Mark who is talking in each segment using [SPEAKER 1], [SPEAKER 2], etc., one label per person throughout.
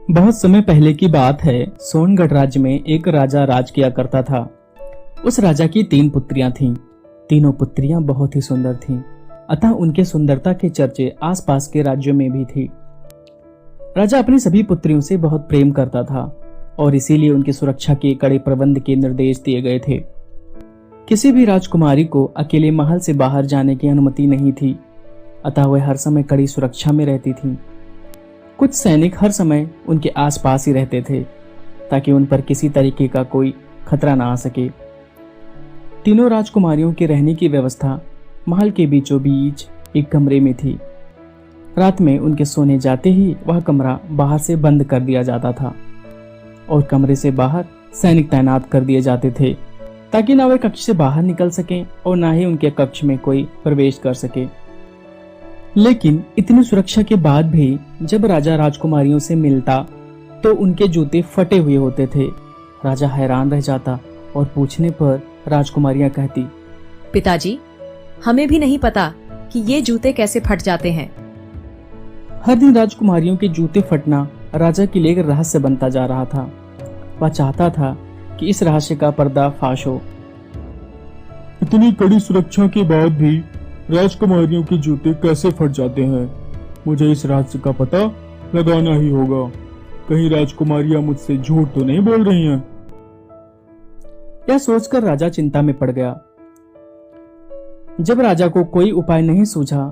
[SPEAKER 1] बहुत समय पहले की बात है। सोनगढ़ राज्य में एक राजा राज किया करता था। उस राजा की 3 पुत्रियां थीं। तीनों पुत्रियां बहुत ही सुंदर थीं, अतः उनके सुंदरता के चर्चे आसपास के राज्यों में भी थी। राजा अपनी सभी पुत्रियों से बहुत प्रेम करता था और इसीलिए उनकी सुरक्षा के कड़े प्रबंध के निर्देश दिए गए थे। किसी भी राजकुमारी को अकेले महल से बाहर जाने की अनुमति नहीं थी, अतः वह हर समय कड़ी सुरक्षा में रहती थीं। कुछ सैनिक हर समय उनके आसपास ही रहते थे ताकि उन पर किसी तरीके का कोई खतरा ना आ सके। तीनों राजकुमारियों के रहने की व्यवस्था महल के बीचों बीच एक कमरे में थी। रात में उनके सोने जाते ही वह कमरा बाहर से बंद कर दिया जाता था और कमरे से बाहर सैनिक तैनात कर दिए जाते थे ताकि ना वे कक्ष से बाहर निकल सकें और ना ही उनके कक्ष में कोई प्रवेश कर सके। लेकिन इतनी सुरक्षा के बाद भी जब राजा राजकुमारियों से मिलता तो उनके जूते फटे हुए होते थे। राजा हैरान रह जाता और पूछने पर राजकुमारियां कहती,
[SPEAKER 2] पिताजी, हमें भी नहीं पता कि ये जूते कैसे फट जाते हैं।
[SPEAKER 1] हर दिन राजकुमारियों के जूते फटना राजा के लिए एक रहस्य बनता जा रहा था। वह चाहता था कि इस रहस्य का पर्दाफाश हो।
[SPEAKER 3] इतनी कड़ी सुरक्षा के बाद भी राजकुमारियों के जूते कैसे फट जाते हैं? मुझे इस रहस्य का पता लगाना ही होगा। कहीं राजकुमारियां मुझसे झूठ तो नहीं बोल रही हैं?
[SPEAKER 1] यह सोचकर राजा चिंता में पड़ गया। जब राजा को कोई उपाय नहीं सूझा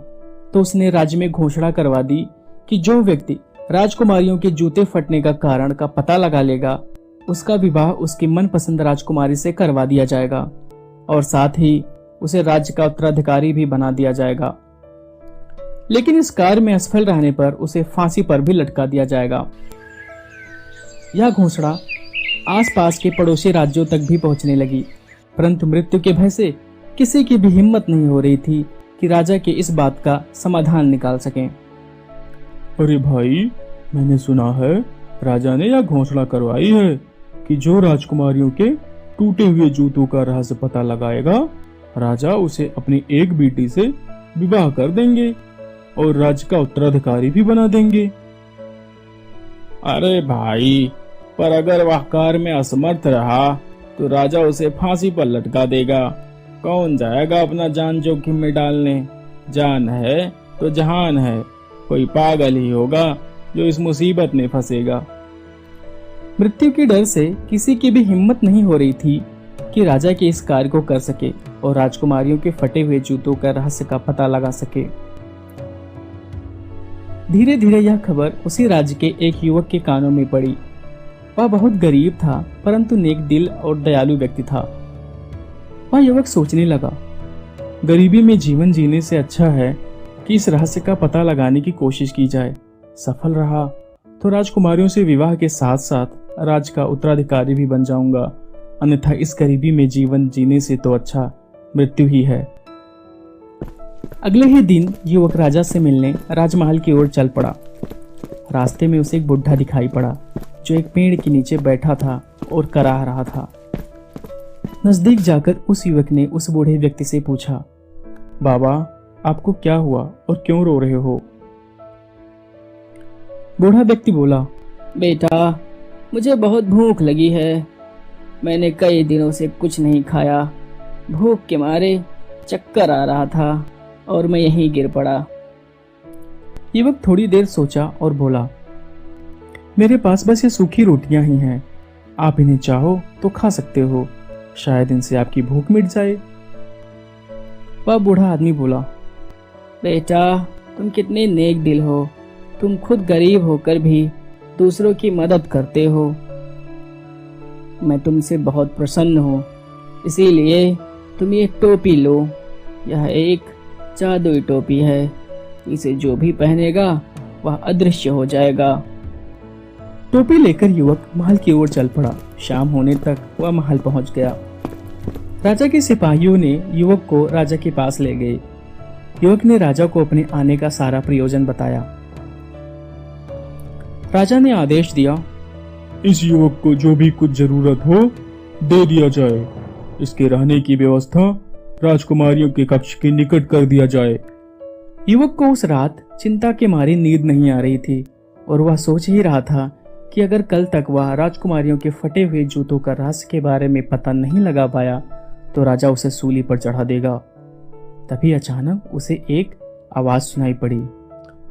[SPEAKER 1] तो उसने राज्य में घोषणा करवा दी कि जो व्यक्ति राजकुमारियों के जूते फटने का कारण का पता लगा लेगा, उसका विवाह उसकी मनपसंद राजकुमारी से करवा दिया जाएगा और साथ ही उसे राज्य का उत्तराधिकारी भी बना दिया जाएगा। लेकिन इस कार्य में असफल रहने पर उसे फांसी पर भी लटका दिया जाएगा। यह घोषणा आसपास के पड़ोसी राज्यों तक भी पहुंचने लगी, परंतु मृत्यु के भय से किसी की भी हिम्मत नहीं हो रही थी कि राजा के इस बात का समाधान निकाल सकें।
[SPEAKER 3] अरे भाई, मैंने सुना है राजा ने यह घोषणा करवाई है कि जो राजकुमारियों के टूटे हुए जूतों का रहस्य पता लगाएगा, राजा उसे अपनी एक बेटी से विवाह कर देंगे और राज्य का उत्तराधिकारी भी बना देंगे।
[SPEAKER 4] अरे भाई, पर अगर वह कार्य में असमर्थ रहा तो राजा उसे फांसी पर लटका देगा। कौन जाएगा अपना जान जोखिम में डालने? जान है तो जहान है। कोई पागल ही होगा जो इस मुसीबत में फंसेगा।
[SPEAKER 1] मृत्यु के डर से किसी की भी हिम्मत नहीं हो रही थी कि राजा के इस कार्य को कर सके और राजकुमारियों के फटे हुए जूतों का रहस्य का पता लगा सके। धीरे धीरे यह खबर उसी राज्य के एक युवक के कानों में पड़ी। वह बहुत गरीब था, परंतु नेक दिल और दयालु व्यक्ति था। वह युवक सोचने लगा, गरीबी में जीवन जीने से अच्छा है कि इस रहस्य का पता लगाने की कोशिश की जाए। सफल रहा तो राजकुमारियों से विवाह के साथ साथ राज्य का उत्तराधिकारी भी बन जाऊंगा, अन्यथा इस गरीबी में जीवन जीने से तो अच्छा मृत्यु ही है। अगले ही दिन युवक राजा से मिलने राजमहल की ओर चल पड़ा। रास्ते में उसे एक बुढ़ा दिखाई पड़ा जो एक पेड़ के नीचे बैठा था और कराह रहा था। नजदीक जाकर उस युवक ने उस बूढ़े व्यक्ति से पूछा, बाबा, आपको क्या हुआ और क्यों रो रहे हो? बूढ़ा व्यक्ति बोला,
[SPEAKER 5] बेटा, मुझे बहुत भूख लगी है। मैंने कई दिनों से कुछ नहीं खाया। भूख के मारे चक्कर आ रहा था और मैं यहीं गिर पड़ा।
[SPEAKER 1] युवक थोड़ी देर सोचा और बोला, मेरे पास बस ये सूखी रोटियां ही हैं। आप इन्हें चाहो तो खा सकते हो, शायद इनसे आपकी भूख मिट जाए। वह बूढ़ा आदमी बोला,
[SPEAKER 5] बेटा, तुम कितने नेक दिल हो। तुम खुद गरीब होकर भी दूसरों की मदद करते हो। मैं तुमसे बहुत प्रसन्न हूँ, इसीलिए तुम ये टोपी लो। यह एक जादुई टोपी है। इसे जो भी पहनेगा वह अदृश्य हो जाएगा।
[SPEAKER 1] टोपी लेकर युवक महल की ओर चल पड़ा। शाम होने तक वह महल पहुंच गया। राजा के सिपाहियों ने युवक को राजा के पास ले गए। युवक ने राजा को अपने आने का सारा प्रयोजन बताया। राजा ने आदेश दिया,
[SPEAKER 3] इस युवक को जो भी कुछ जरूरत हो दे दिया जाए। इसके रहने की व्यवस्था राजकुमारियों के कक्ष के निकट कर दिया जाए।
[SPEAKER 1] युवक को उस रात चिंता के मारे नींद नहीं आ रही थी और वह सोच ही रहा था कि अगर कल तक वह राजकुमारियों के फटे हुए जूतों का रहस्य के बारे में पता नहीं लगा पाया तो राजा उसे सूली पर चढ़ा देगा। तभी अचानक उसे एक आवाज सुनाई पड़ी।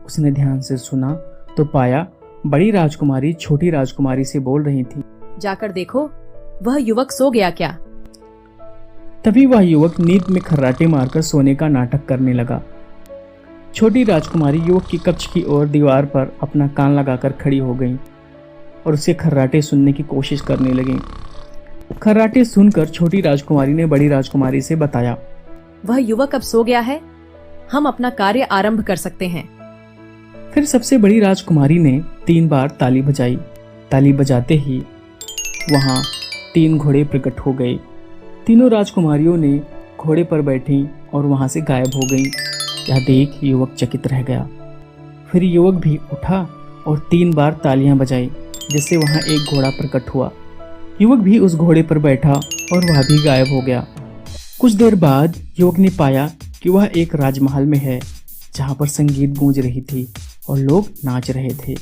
[SPEAKER 1] उसने ध्यान से सुना तो पाया बड़ी राजकुमारी छोटी राजकुमारी से बोल रही थी।
[SPEAKER 2] जाकर देखो, वह युवक सो गया क्या?
[SPEAKER 1] तभी वह युवक नींद में खर्राटे मारकर सोने का नाटक करने लगा। छोटी राजकुमारी युवक की कक्ष की ओर दीवार पर अपना कान लगाकर खड़ी हो गई और उसे खर्राटे सुनने की कोशिश करने लगी। खर्राटे सुनकर छोटी राजकुमारी ने बड़ी राजकुमारी से बताया,
[SPEAKER 2] वह युवक अब सो गया है, हम अपना कार्य आरंभ कर सकते हैं।
[SPEAKER 1] फिर सबसे बड़ी राजकुमारी ने 3 बार ताली बजाई। ताली बजाते ही वहां 3 घोड़े प्रकट हो गए। तीनों राजकुमारियों ने घोड़े पर बैठी और वहां से गायब हो गईं। यह देख युवक चकित रह गया। फिर युवक भी उठा और 3 बार तालियां बजाई, जिससे वहां एक घोड़ा प्रकट हुआ। युवक भी उस घोड़े पर बैठा और वह भी गायब हो गया। कुछ देर बाद युवक ने पाया कि वह एक राजमहल में है, जहां पर संगीत गूंज रही थी और लोग नाच रहे थे।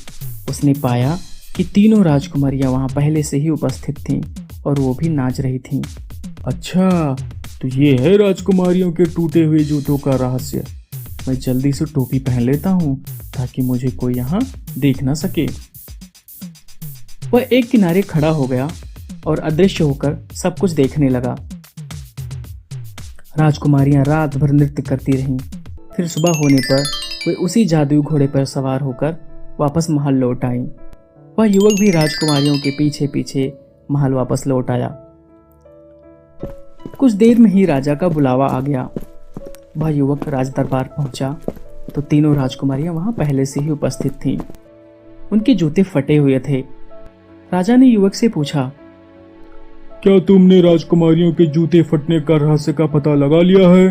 [SPEAKER 1] उसने पाया कि तीनों राजकुमारियां वहां पहले से ही उपस्थित थीं और वो भी नाच रही थीं।
[SPEAKER 3] अच्छा, तो ये है राजकुमारियों के टूटे हुए जूतों का रहस्य। मैं जल्दी से टोपी पहन लेता हूँ ताकि मुझे कोई यहाँ देख ना सके।
[SPEAKER 1] वह एक किनारे खड़ा हो गया और अदृश्य होकर सब कुछ देखने लगा। राजकुमारियां रात भर नृत्य करती रहीं। फिर सुबह होने पर वे उसी जादुई घोड़े पर सवार होकर वापस महल लौट आईं। वह युवक भी राजकुमारियों के पीछे पीछे महल वापस लौट आया। कुछ देर में ही राजा का बुलावा आ गया। वह युवक राज दरबार पहुंचा तो तीनों राजकुमारियां वहां पहले से ही उपस्थित थीं। उनके जूते फटे हुए थे। राजा ने युवक से पूछा,
[SPEAKER 3] क्या तुमने राजकुमारियों के जूते फटने का रहस्य का पता लगा लिया है?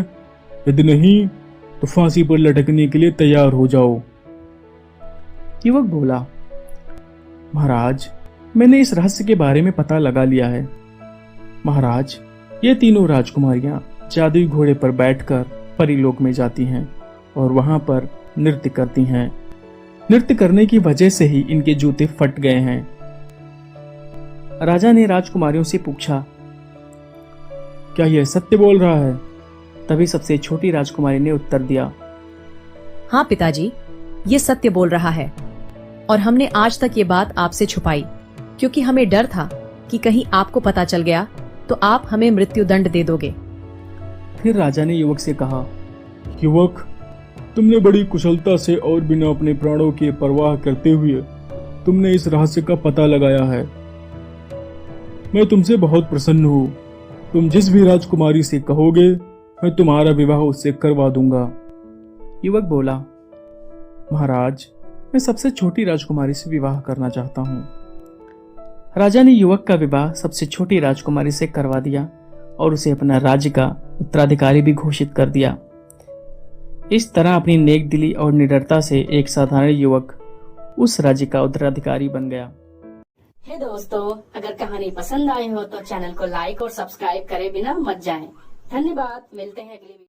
[SPEAKER 3] यदि नहीं तो फांसी पर लटकने के लिए तैयार हो जाओ।
[SPEAKER 1] युवक बोला, महाराज, मैंने इस रहस्य के बारे में पता लगा लिया है। महाराज, ये तीनों राजकुमारियां जादुई घोड़े पर बैठकर परीलोक में जाती हैं और वहां पर नृत्य करती हैं। नृत्य करने की वजह से ही इनके जूते फट गए हैं। राजा ने राजकुमारियों से पूछा,
[SPEAKER 3] क्या यह सत्य बोल रहा है?
[SPEAKER 1] तभी सबसे छोटी राजकुमारी ने उत्तर दिया,
[SPEAKER 2] हाँ पिताजी, ये सत्य बोल रहा है और हमने आज तक ये बात आपसे छुपाई क्योंकि हमें डर था कि कहीं आपको पता चल गया तो आप हमें मृत्यु दंड दे दोगे।
[SPEAKER 1] फिर राजा ने युवक से कहा,
[SPEAKER 3] युवक, तुमने बड़ी कुशलता से और बिना अपने प्राणों की परवाह करते हुए तुमने इस रहस्य का पता लगाया है। मैं तुमसे बहुत प्रसन्न हूँ। तुम जिस भी राजकुमारी से कहोगे मैं तुम्हारा विवाह उससे करवा दूंगा।
[SPEAKER 1] युवक बोला, महाराज, मैं सबसे छोटी राजकुमारी से विवाह करना चाहता हूँ। राजा ने युवक का विवाह सबसे छोटी राजकुमारी से करवा दिया और उसे अपना राज्य का उत्तराधिकारी भी घोषित कर दिया। इस तरह अपनी नेक दिली और निडरता से एक साधारण युवक उस राज्य का उत्तराधिकारी बन गया।
[SPEAKER 6] हे दोस्तों, अगर कहानी पसंद आई हो तो चैनल को लाइक और सब्सक्राइब करे बिना मत जाएं। धन्यवाद। मिलते हैं अगली